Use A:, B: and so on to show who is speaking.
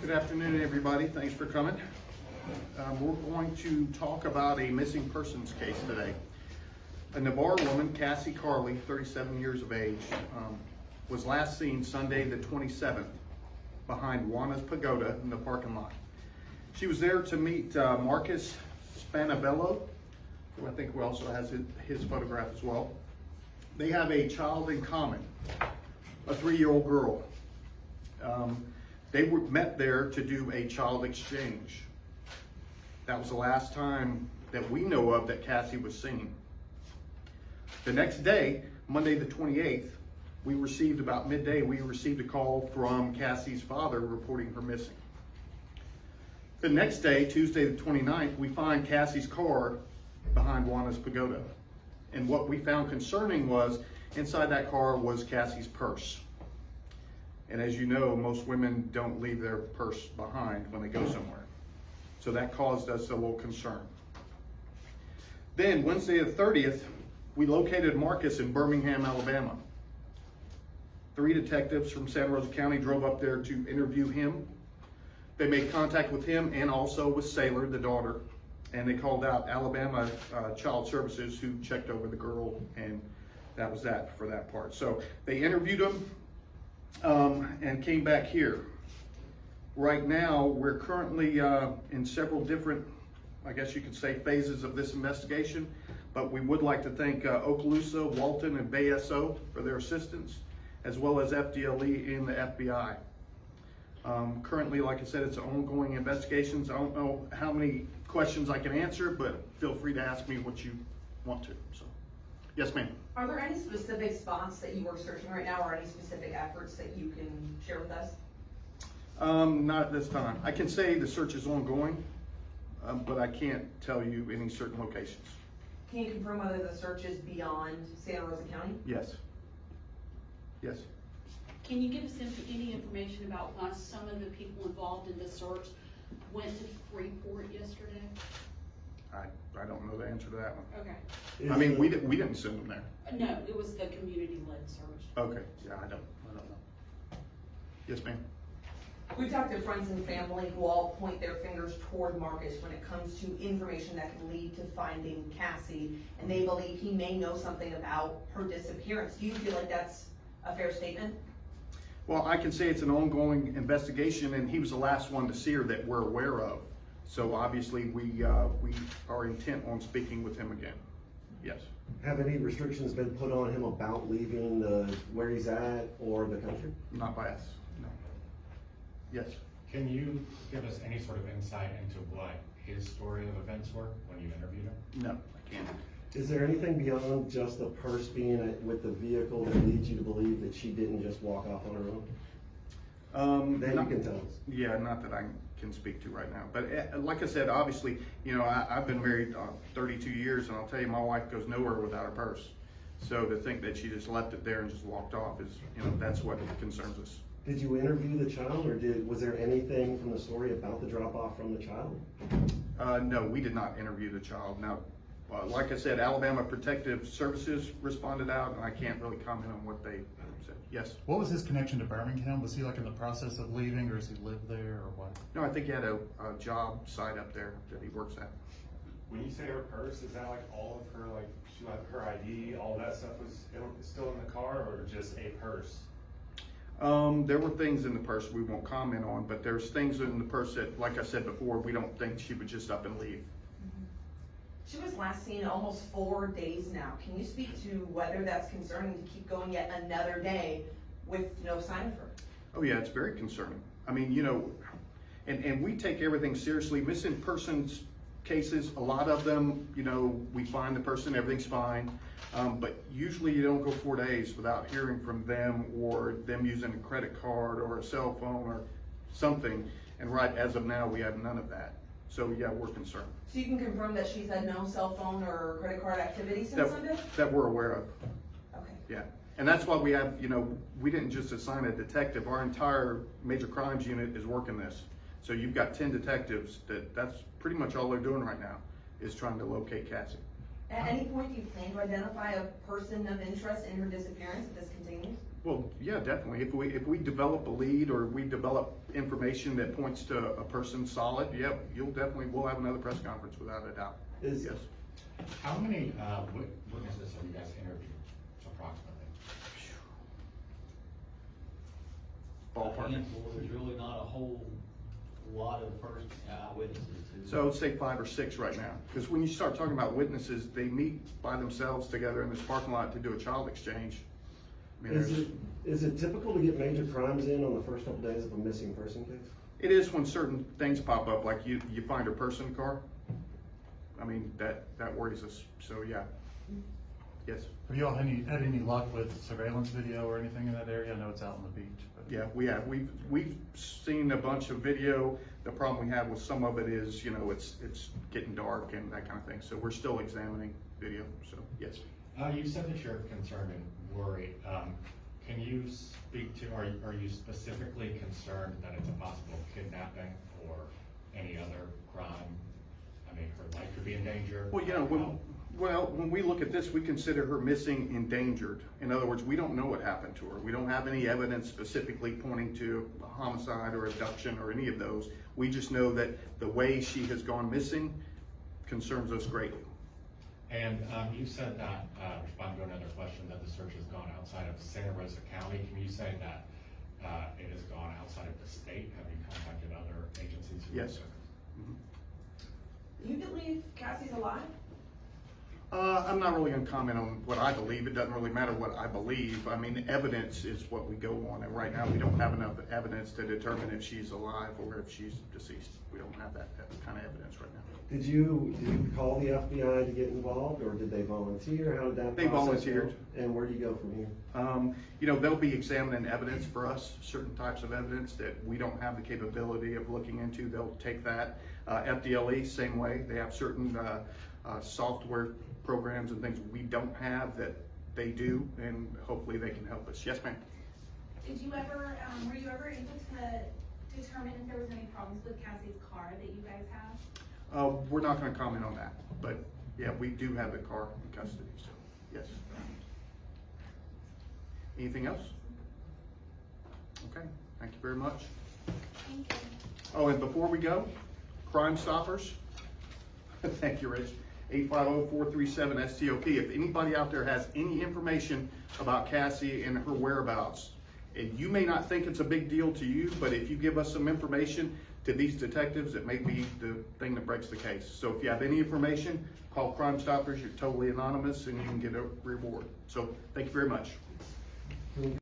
A: Good afternoon, everybody. Thanks for coming. We're going to talk about a missing persons case today. A Navarre woman, Cassie Carli, 37 years of age, was last seen Sunday the 27th behind Juana's Pagoda in the parking lot. She was there to meet Marcus Spanabello, who I think also has his photograph as well. They have a child in common, a 3-year-old girl. They were met there to do a child exchange. That was the last time that we know of that Cassie was seen. The next day, Monday the 28th, about midday, we received a call from Cassie's father reporting her missing. The next day, Tuesday the 29th, we find Cassie's car behind Juana's Pagoda. And what we found concerning was, inside that car was Cassie's purse. And as you know, most women don't leave their purse behind when they go somewhere. So that caused us a little concern. Then Wednesday the 30th, we located Marcus in Birmingham, Alabama. 3 detectives from Santa Rosa County drove up there to interview him. They made contact with him and also with Sailor, the daughter, and they called out Alabama Child Services, who checked over the girl, and that was that for that part. So they interviewed him and came back here. Right now, we're currently in several different, I guess you could say, phases of this investigation, but we would like to thank Okaloosa, Walton, and Bay SO for their assistance, as well as FDLE and the FBI. Currently, like I said, it's ongoing investigations. I don't know how many questions I can answer, but feel free to ask me what you want to. So, yes, ma'am.
B: Are there any specific spots that you are searching right now, or any specific efforts that you can share with us?
A: Not at this time. I can say the search is ongoing, but I can't tell you any certain locations.
B: Can you confirm whether the search is beyond Santa Rosa County?
A: Yes. Yes.
C: Can you give us any information about why some of the people involved in the search went to Freeport yesterday?
A: I don't know the answer to that one.
C: Okay.
A: I mean, we didn't send them there.
C: No, it was the community-led search.
A: Okay. Yeah, I don't know. Yes, ma'am.
B: We've talked to friends and family who all point their fingers toward Marcus when it comes to information that can lead to finding Cassie, and they believe he may know something about her disappearance. Do you feel like that's a fair statement?
A: Well, I can say it's an ongoing investigation, and he was the last one to see her that we're aware of. So obviously, we are intent on speaking with him again. Yes.
D: Have any restrictions been put on him about leaving where he's at or the country?
A: Not by us. No. Yes.
E: Can you give us any sort of insight into what his story of events were when you interviewed him?
A: No, I can't.
D: Is there anything beyond just the purse being with the vehicle that leads you to believe that she didn't just walk off on her own? Then you can tell us.
A: Yeah, not that I can speak to right now. But like I said, obviously, you know, I've been married 32 years, and I'll tell you, my wife goes nowhere without her purse. So to think that she just left it there and just walked off is, you know, that's what concerns us.
D: Did you interview the child, or was there anything from the story about the drop-off from the child?
A: No, we did not interview the child. Now, like I said, Alabama Protective Services responded out, and I can't really comment on what they said. Yes?
F: What was his connection to Birmingham? Was he like in the process of leaving, or does he live there, or what?
A: No, I think he had a job site up there that he works at.
E: When you say her purse, is that like all of her, like she had her ID, all that stuff was still in the car, or just a purse?
A: There were things in the purse we won't comment on, but there's things in the purse that, like I said before, we don't think she would just up and leave.
B: She was last seen almost 4 days now. Can you speak to whether that's concerning to keep going yet another day with no sign of her?
A: Oh yeah, it's very concerning. I mean, you know, and we take everything seriously. Missing persons cases, a lot of them, you know, we find the person, everything's fine. But usually you don't go 4 days without hearing from them, or them using a credit card or a cell phone or something. And right as of now, we have none of that. So yeah, we're concerned.
B: So you can confirm that she's had no cell phone or credit card activity since Sunday?
A: That we're aware of.
B: Okay.
A: Yeah. And that's why we have, you know, we didn't just assign a detective. Our entire major crimes unit is working this. So you've got 10 detectives that's pretty much all they're doing right now, is trying to locate Cassie.
B: At any point, do you plan to identify a person of interest in her disappearance if this continues?
A: Well, yeah, definitely. If we develop a lead or we develop information that points to a person solid, yeah, we'll have another press conference without a doubt.
D: Is-
A: Yes.
G: How many witnesses have you guys interviewed approximately?
A: Ballpark.
H: Handful, there's really not a whole lot of first eyewitnesses.
A: So I would say 5 or 6 right now, because when you start talking about witnesses, they meet by themselves together in this parking lot to do a child exchange. I mean,
D: Is it typical to get major crimes in on the first couple days of a missing person case?
A: it is when certain things pop up, like you find a person car. I mean, that worries us, so yeah. Yes,
F: Have you all had any luck with surveillance video or anything in that area? I know it's out on the beach, but.
A: yeah, we have. We've seen a bunch of video. The problem we have with some of it is, it's getting dark and that kind of thing, so we're still examining video, so yes.
G: You said that you're concerned and worried. Can you speak to, are you specifically concerned that it's a possible kidnapping or any other crime? I mean, her life could be in danger.
A: Well, when we look at this, we consider her missing, endangered. In other words, we don't know what happened to her. We don't have any evidence specifically pointing to a homicide or abduction or any of those. We just know that the way she has gone missing concerns us greatly.
G: And you said that, responding to another question, that the search has gone outside of Santa Rosa County. Can you say that it has gone outside of the state? Have you contacted other agencies?
A: Yes.
B: You believe Cassie's alive?
A: I'm not really gonna comment on what I believe. It doesn't really matter what I believe. I mean, evidence is what we go on, and right now we don't have enough evidence to determine if she's alive or if she's deceased. We don't have that kind of evidence right now.
D: Did you call the FBI to get involved, or did they volunteer? How did that
A: They
D: process go?
A: volunteered.
D: And where do you go from here?
A: They'll be examining evidence for us, certain types of evidence that we don't have the capability of looking into. They'll take that. FDLE, same way. They have certain software programs and things we don't have that they do, and hopefully they can help us. Yes, ma'am.
I: Did you ever, were you ever able to determine if there was any problems with Cassie's car that you guys have?
A: We're not gonna comment on that, but yeah, we do have the car in custody, so, yes. Anything else? Okay, thank you very much.
I: Thank you.
A: Oh, and before we go, Crime Stoppers, thank you, Rich, 850-437-STOP. If anybody out there has any information about Cassie and her whereabouts, and you may not think it's a big deal to you, but if you give us some information to these detectives, it may be the thing that breaks the case. So if you have any information, call Crime Stoppers. You're totally anonymous and you can get a reward. So thank you very much.